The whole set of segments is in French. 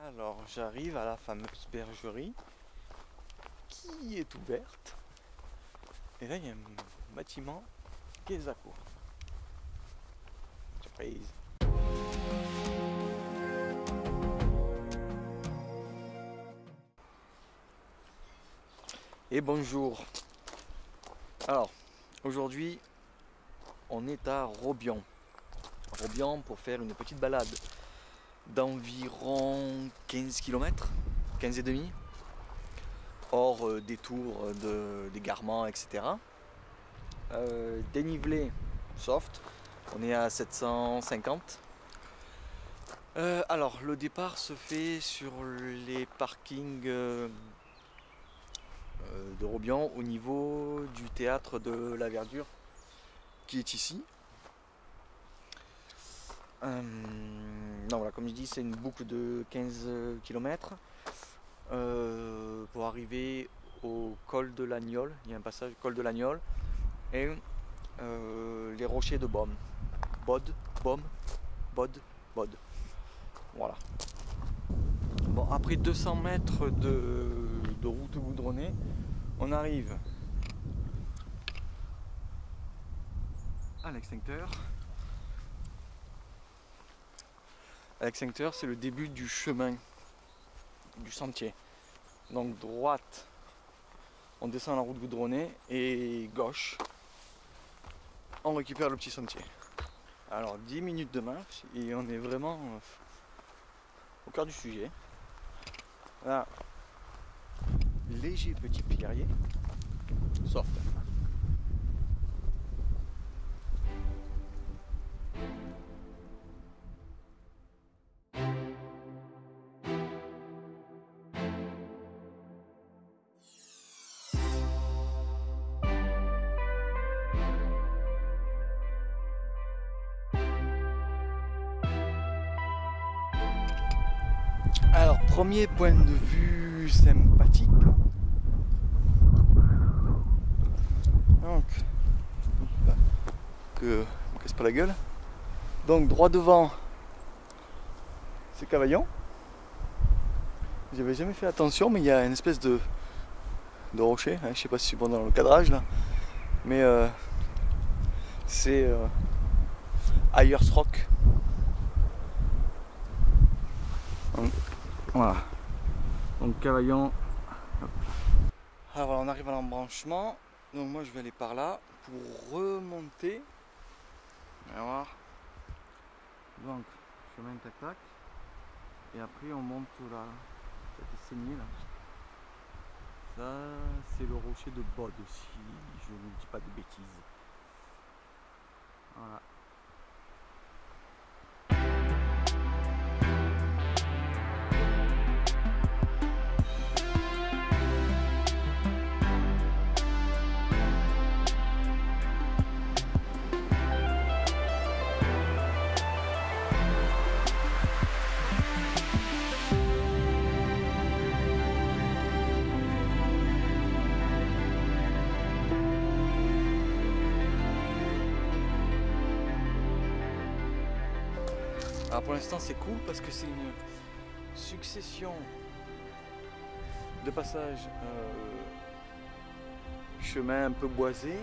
Alors j'arrive à la fameuse bergerie qui est ouverte. Et là il y a un bâtiment qui est à court. Surprise. Et bonjour. Alors aujourd'hui on est à Robion. Robion pour faire une petite balade d'environ 15 km, 15 et demi, hors détour d'égarement, etc. Dénivelé soft, on est à 750. Alors le départ se fait sur les parkings de Robion au niveau du théâtre de la Verdure qui est ici. Non, voilà, comme je dis, c'est une boucle de 15 km pour arriver au col de l'Agnole. Il y a un passage col de l'Agnole et les rochers de Baume. Bod, Bod. Voilà. Bon, après 200 mètres de route goudronnée, on arrive à l'extincteur. L'extincteur, c'est le début du chemin, du sentier. Donc droite, on descend la route goudronnée et gauche, on récupère le petit sentier. Alors 10 minutes de marche et on est vraiment au cœur du sujet. Là, léger petit pierrier, soft. Alors, premier point de vue sympathique. Donc, que me casse pas la gueule. Donc, droit devant, c'est Cavaillon. J'avais jamais fait attention, mais il y a une espèce de rocher. Hein, je sais pas si c'est bon dans le cadrage là, mais c'est Ayers Rock. Voilà. Donc Cavaillon. Alors voilà, on arrive à l'embranchement. Donc moi je vais aller par là pour remonter. On va voir. Donc chemin tac tac. Et après on monte là. Cette saignée là. Ça c'est le rocher de Bod si je ne dis pas de bêtises. Voilà. Alors pour l'instant c'est cool parce que c'est une succession de passages chemin un peu boisé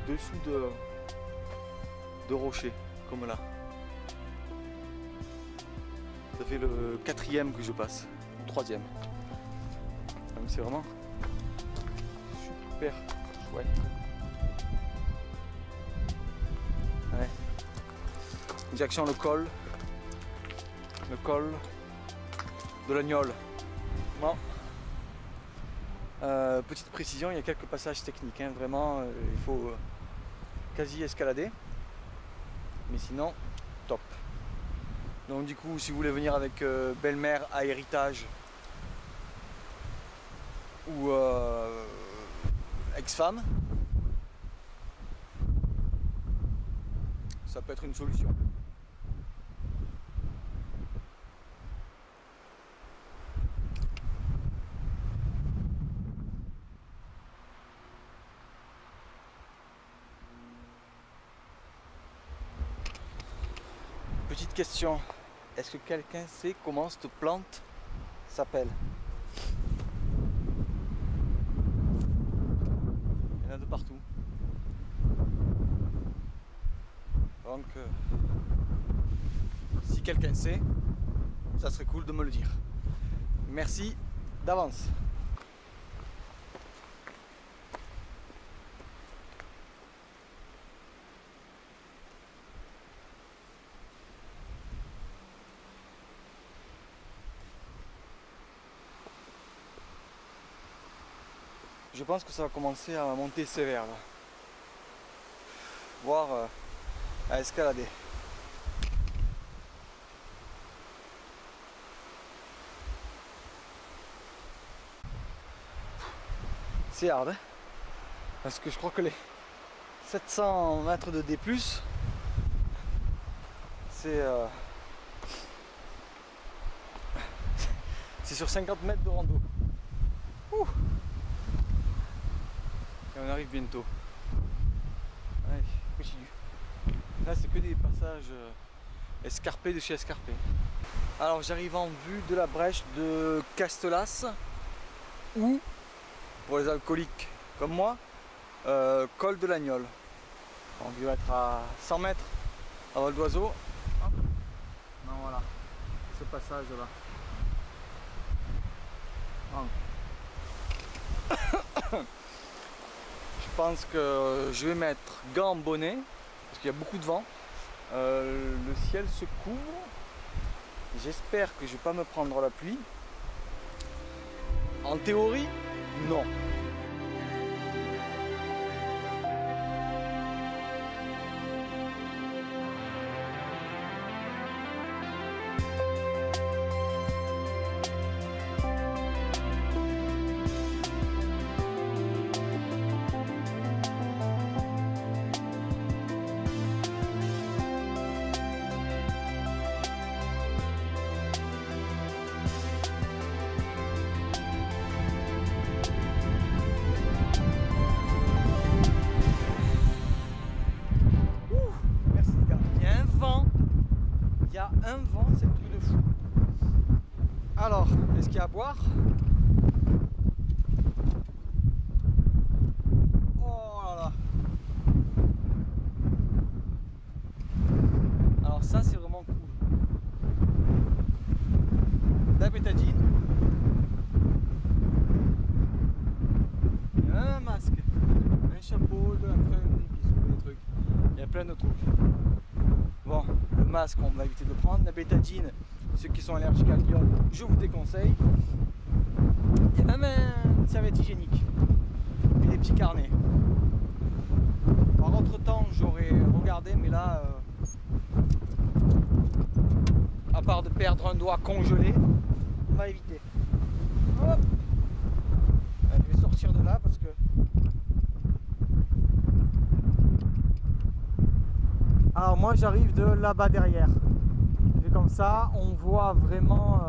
dessous de rochers comme là. Ça fait le 4e que je passe, ou 3e. Donc c'est vraiment super chouette. Ouais. Direction le col de l'Agnole. Bon. Petite précision, il y a quelques passages techniques, hein. Vraiment il faut quasi escalader, mais sinon top. Donc du coup si vous voulez venir avec belle-mère à héritage ou ex-femme, ça peut être une solution. Petite question, est-ce que quelqu'un sait comment cette plante s'appelle? Il y en a de partout. Donc, si quelqu'un sait, ça serait cool de me le dire. Merci d'avance. Je pense que ça va commencer à monter sévère là. Voire à escalader. C'est hard, hein, parce que je crois que les 700 mètres de D+, c'est sur 50 mètres de rando. Ouh. Et on arrive bientôt. Allez, continue. Là c'est que des passages escarpés de chez escarpés. Alors j'arrive en vue de la brèche de Castelas, ou pour les alcooliques comme moi, col de l'Agnole. On doit être à 100 mètres à vol d'oiseau. Non, voilà, ce passage là. Je pense que je vais mettre gants, bonnet, parce qu'il y a beaucoup de vent. Le ciel se couvre. J'espère que je ne vais pas me prendre la pluie. En théorie, non. Un vent, c'est le truc de fou. Alors, est-ce qu'il y a à boire? Oh là là. Alors ça, c'est vraiment cool. La bétadine. Un masque. Un chapeau, de la crème, des bisous, des trucs. Il y a plein de trucs. Bon, le masque, on va éviter de le prendre. La bétadine, ceux qui sont allergiques à l'iode, je vous déconseille. Il y a même une serviette hygiénique et des petits carnets. Par autre temps, j'aurais regardé, mais là, à part de perdre un doigt congelé, on va éviter. Hop. Je vais sortir de là parce que alors moi j'arrive de là-bas derrière. Et comme ça on voit vraiment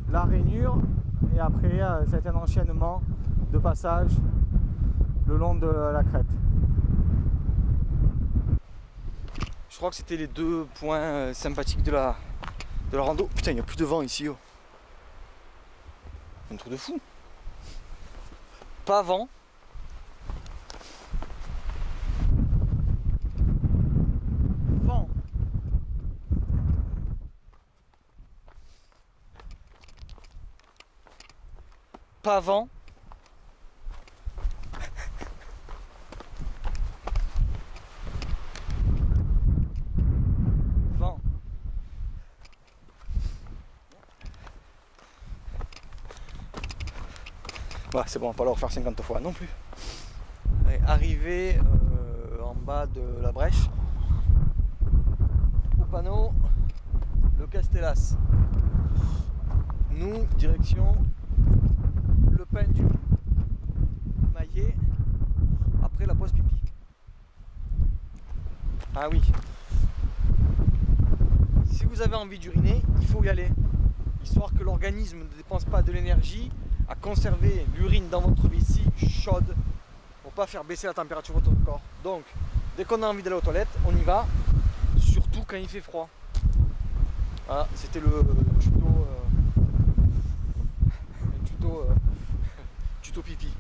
la rainure et après c'est un enchaînement de passages le long de la crête. Je crois que c'était les deux points sympathiques de la rando. Putain, il n'y a plus de vent ici. Oh. Un truc de fou. Pas vent. Vent. Pas vent. Vent. Ouais, c'est bon, on va pas le refaire 50 fois non plus. Allez, arrivé en bas de la brèche, au panneau, le Castelas. Nous, direction le pain du Maillet, après la pause pipi. Ah oui, si vous avez envie d'uriner, il faut y aller, histoire que l'organisme ne dépense pas de l'énergie à conserver l'urine dans votre vessie chaude pour pas faire baisser la température de votre corps. Donc, dès qu'on a envie d'aller aux toilettes, on y va, surtout quand il fait froid. Voilà, c'était le tuto, tuto pipi.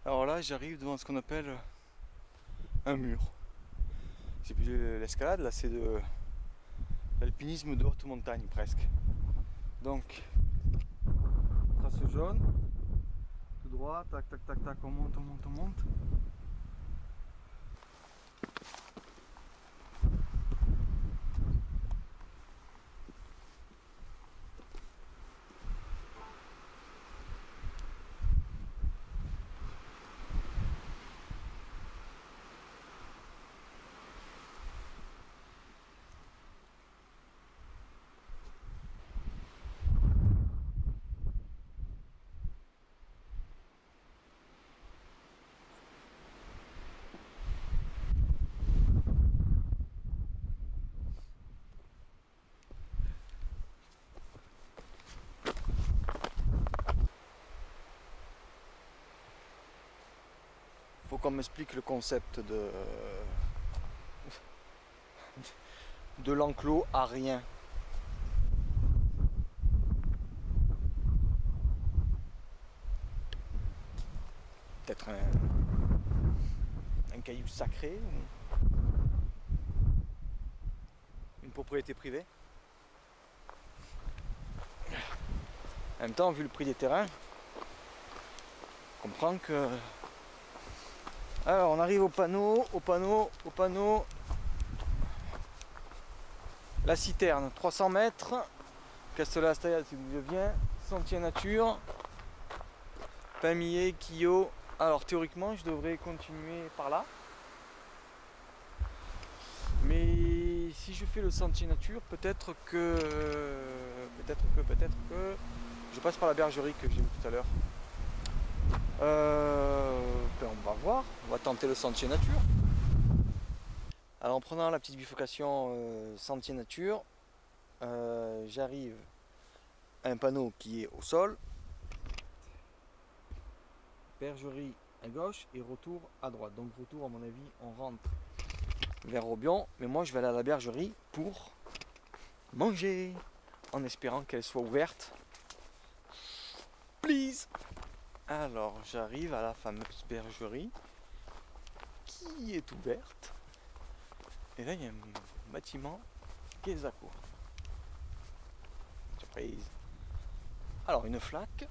Alors là, j'arrive devant ce qu'on appelle un mur. C'est plus de l'escalade, là c'est de l'alpinisme de haute montagne presque. Donc, trace jaune, tout droit, tac tac tac tac, on monte, on monte, on monte. Faut qu'on m'explique le concept de l'enclos à rien. Peut-être un caillou sacré, une propriété privée. En même temps, vu le prix des terrains, on comprend que... Alors, on arrive au panneau. La citerne, 300 mètres. Castellastayas, si vous vient. Sentier nature. Pamiers, Quillot. Alors, théoriquement, je devrais continuer par là. Mais si je fais le sentier nature, peut-être que je passe par la bergerie que j'ai vu tout à l'heure. On va voir, on va tenter le sentier nature. Alors en prenant la petite bifurcation sentier nature, j'arrive à un panneau qui est au sol, bergerie à gauche et retour à droite. Donc retour, à mon avis, on rentre vers Robion, mais moi je vais aller à la bergerie pour manger, en espérant qu'elle soit ouverte. Please. Alors j'arrive à la fameuse bergerie qui est ouverte. Et là il y a un bâtiment qui est à court. Surprise. Alors une flaque.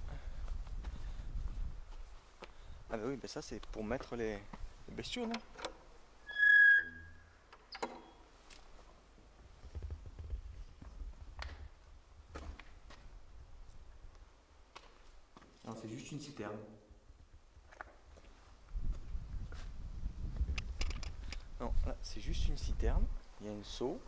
Ah bah oui, bah ça c'est pour mettre les bestiaux, non? Non, c'est juste une citerne. Non, là c'est juste une citerne. Il y a une seau.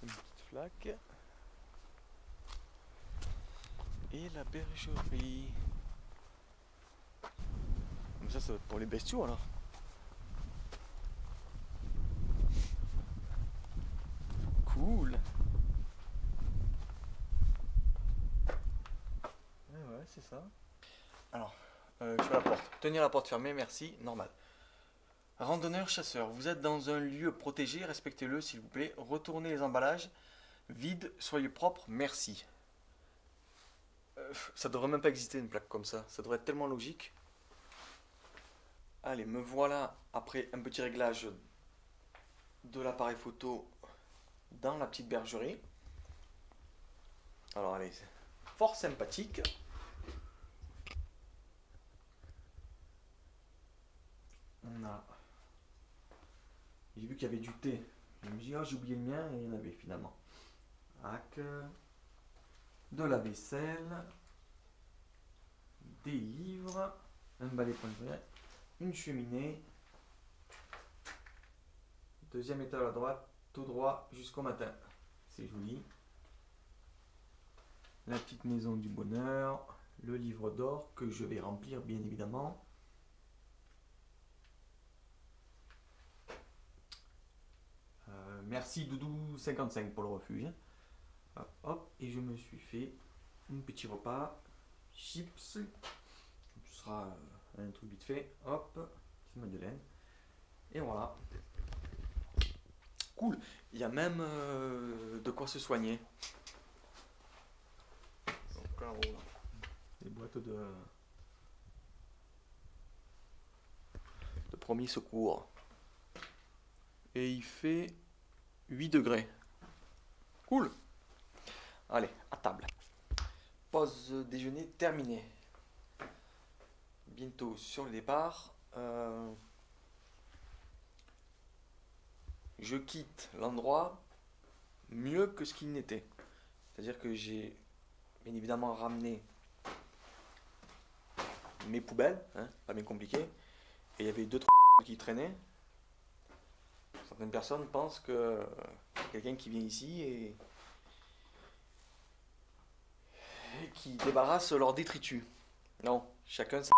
Une petite flaque. Et la bergerie. Mais ça va être pour les bestiaux alors. Cool. Ouais, c'est ça. Alors, je fais la porte. Tenir la porte fermée, merci, normal. Randonneur, chasseur, vous êtes dans un lieu protégé, respectez-le s'il vous plaît. Retournez les emballages. Vide, soyez propre, merci. Ça devrait même pas exister une plaque comme ça. Ça devrait être tellement logique. Allez, me voilà après un petit réglage de l'appareil photo dans la petite bergerie. Alors allez, c'est fort sympathique. On a... J'ai vu qu'il y avait du thé. Je me suis dit, oh, j'ai oublié le mien et il y en avait finalement. Hack, de la vaisselle, des livres, un balai pointeur, une cheminée, deuxième étage à droite, tout droit jusqu'au matin. C'est joli. La petite maison du bonheur, le livre d'or que je vais remplir bien évidemment. Merci Doudou55 pour le refuge. Hop, hop, et je me suis fait un petit repas, chips, ce sera un truc vite fait, hop, petite madeleine. Et voilà. Cool. Il y a même de quoi se soigner. Donc là, voilà. Des boîtes de premiers secours. Et il fait 8 degrés. Cool. Allez, à table. Pause déjeuner terminée. Bientôt sur le départ. Je quitte l'endroit mieux que ce qu'il n'était. C'est-à-dire que j'ai bien évidemment ramené mes poubelles, hein, pas bien compliqué. Et il y avait 2-3 qui traînaient. Certaines personnes pensent que quelqu'un qui vient ici et qui débarrasse leurs détritus. Non, chacun sa...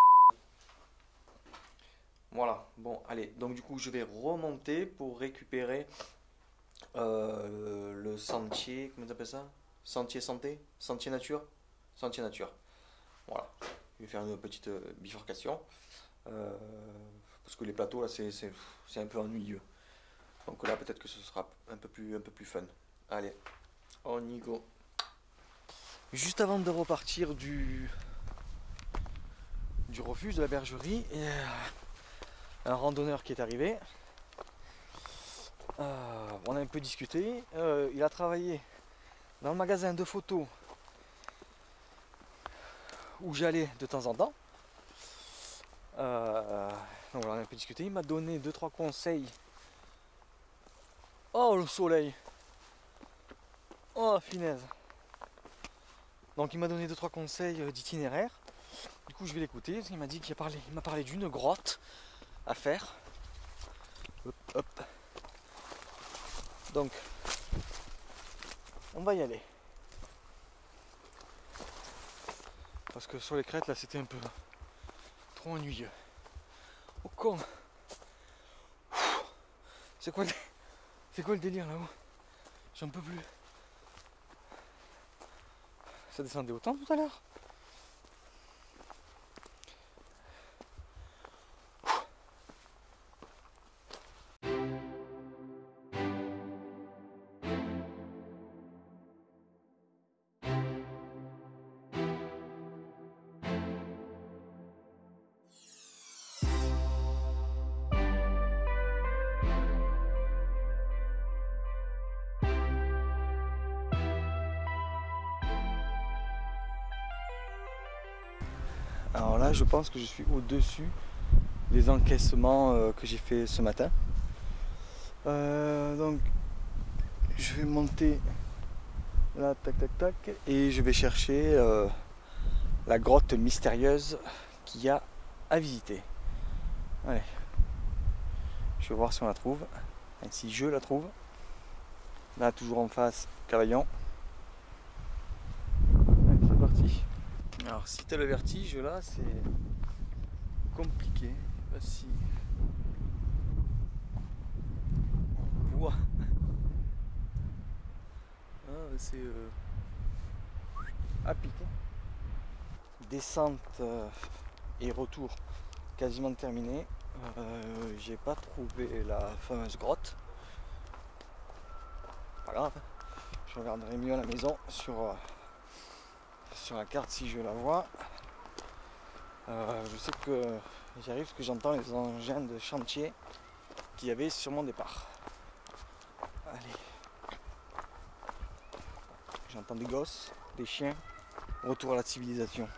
Voilà, bon, allez, donc du coup je vais remonter pour récupérer le sentier, comment tu appelles ça? Sentier santé? Sentier nature? Sentier nature. Voilà, je vais faire une petite bifurcation. Parce que les plateaux là c'est un peu ennuyeux. Donc là peut-être que ce sera un peu plus fun. Allez, on y go. Juste avant de repartir du refuge de la bergerie, il y a un randonneur qui est arrivé. On a un peu discuté. Il a travaillé dans le magasin de photos où j'allais de temps en temps. Donc voilà, on a un peu discuté. Il m'a donné 2-3 conseils. Oh le soleil! Oh finesse! Donc il m'a donné 2-3 conseils d'itinéraire. Du coup je vais l'écouter. Il m'a dit il m'a parlé d'une grotte à faire. Hop, hop. Donc on va y aller. Parce que sur les crêtes là c'était un peu trop ennuyeux. Oh con! C'est quoi le délire là-haut? J'en peux plus. Ça descendait autant tout à l'heure? Alors là je pense que je suis au-dessus des encaissements que j'ai fait ce matin. Donc je vais monter là, tac tac tac, et je vais chercher la grotte mystérieuse qu'il y a à visiter. Allez, je vais voir si on la trouve, et si je la trouve. Là toujours en face, Cavaillon. Allez, c'est parti. Alors si tu as le vertige là, c'est compliqué. Je sais pas si on voit. Ah, c'est à pic. Descente et retour quasiment terminé. J'ai pas trouvé la fameuse grotte. Pas grave, je regarderai mieux à la maison sur la carte si je la vois. Je sais que j'arrive parce que j'entends les engins de chantier qu'il y avait sur mon départ. Allez. J'entends des gosses, des chiens. Retour à la civilisation.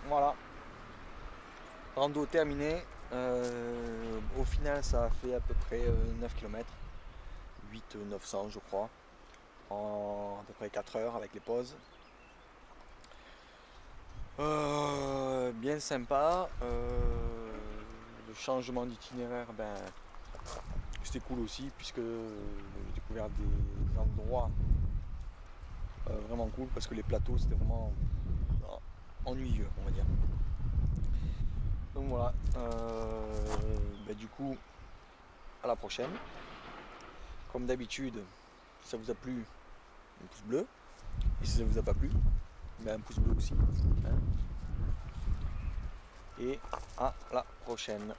Voilà. Rando terminé. Au final, ça a fait à peu près 9 km. 800-900 je crois. En à peu près 4 heures avec les pauses. Bien sympa. Le changement d'itinéraire, ben, c'était cool aussi puisque j'ai découvert des endroits vraiment cool parce que les plateaux c'était vraiment ennuyeux, on va dire. Donc voilà, ben, du coup à la prochaine. Comme d'habitude, si ça vous a plu, un pouce bleu. Et si ça vous a pas plu, ben un pouce bleu aussi. Hein. Et à la prochaine.